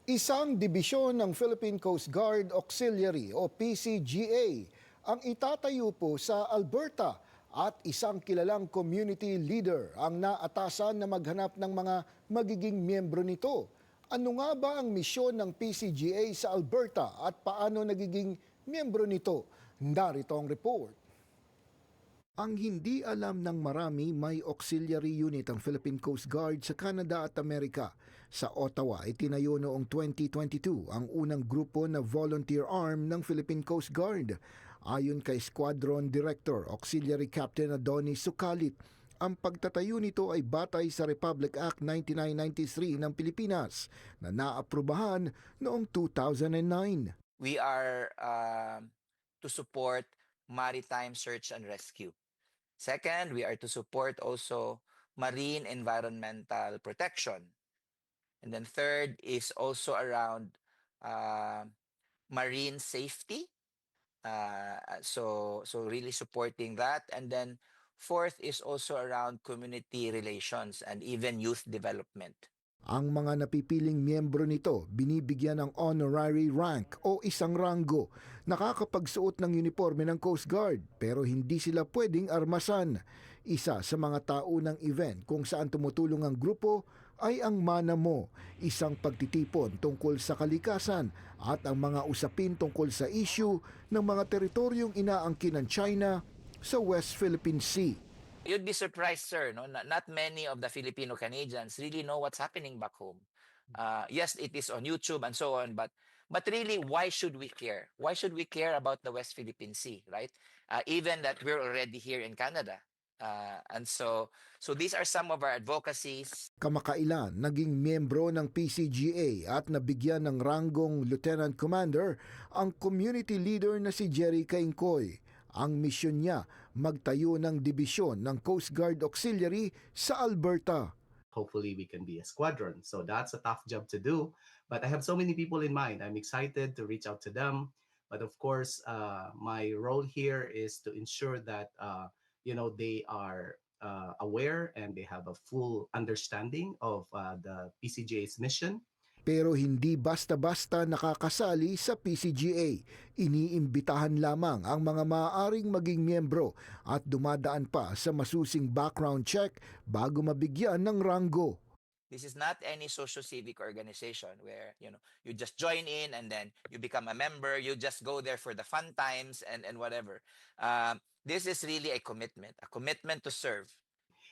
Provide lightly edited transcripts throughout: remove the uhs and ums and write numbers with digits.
Isang dibisyon ng Philippine Coast Guard Auxiliary o PCGA ang itatayo po sa Alberta at isang kilalang community leader ang naatasan na maghanap ng mga magiging miyembro nito. Ano nga ba ang misyon ng PCGA sa Alberta at paano nagiging miyembro nito? Narito ang report. Ang hindi alam ng marami, may auxiliary unit ang Philippine Coast Guard sa Canada at Amerika. Sa Ottawa, itinayo noong 2022 ang unang grupo na volunteer arm ng Philippine Coast Guard. Ayon kay Squadron Director, Auxiliary Captain Adonis Sukalit, ang pagtatayo nito ay batay sa Republic Act 9993 ng Pilipinas na naaprubahan noong 2009. We are to support maritime search and rescue. Second, we are to support also marine environmental protection. And then third is also around marine safety. So really supporting that. And then fourth is also around community relations and even youth development. Ang mga napipiling miyembro nito binibigyan ng honorary rank o isang ranggo. Nakakapagsuot ng uniforme ng Coast Guard pero hindi sila pwedeng armasan. Isa sa mga taunang event kung saan tumutulong ang grupo ay ang Mana Mo, isang pagtitipon tungkol sa kalikasan at ang mga usapin tungkol sa issue ng mga teritoryong inaangkin ng China sa West Philippine Sea. You'd be surprised, sir. No, not many of the Filipino Canadians really know what's happening back home. Yes, it is on YouTube and so on, but really, why should we care? Why should we care about the West Philippine Sea, right? Even that we're already here in Canada. And so these are some of our advocacies. Kamakailan, naging miyembro ng PCGA at nabigyan ng ranggong Lieutenant Commander ang community leader na si Jerry Caingcoy. Ang misyon niya, magtayo ng dibisyon ng Coast Guard Auxiliary sa Alberta. Hopefully we can be a squadron. So that's a tough job to do. But I have so many people in mind. I'm excited to reach out to them. But of course, my role here is to ensure that they are aware and they have a full understanding of the PCGA's mission. Pero hindi basta-basta nakakasali sa PCGA. Iniimbitahan lamang ang mga maaaring maging miyembro at dumadaan pa sa masusing background check bago mabigyan ng ranggo. This is not any socio-civic organization where you just join in and then you become a member. You just go there for the fun times and whatever. This is really a commitment to serve.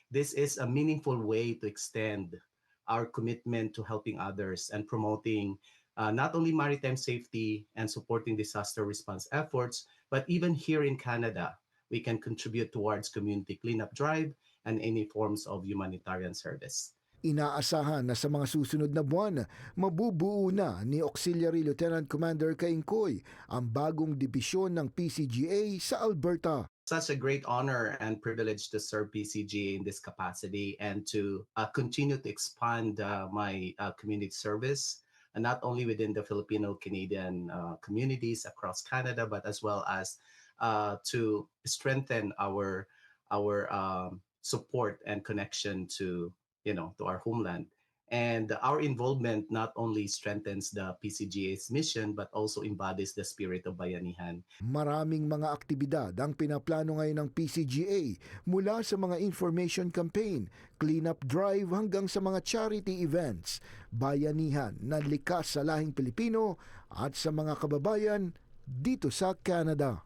This is a meaningful way to extend our commitment to helping others and promoting not only maritime safety and supporting disaster response efforts, but even here in Canada, we can contribute towards community cleanup drive and any forms of humanitarian service. Inaasahan na sa mga susunod na buwan, mabubuo na ni Auxiliary Lieutenant Commander Caingcoy ang bagong dibisyon ng PCGA sa Alberta. Such a great honor and privilege to serve PCGA in this capacity and to continue to expand my community service, and not only within the Filipino-Canadian communities across Canada, but as well as to strengthen our support and connection to our homeland. And our involvement not only strengthens the PCGA's mission but also embodies the spirit of bayanihan. Maraming mga aktibidad ang pinaplano ngayon ng PCGA mula sa mga information campaign, cleanup drive hanggang sa mga charity events, bayanihan na likas sa lahing Pilipino at sa mga kababayan dito sa Canada.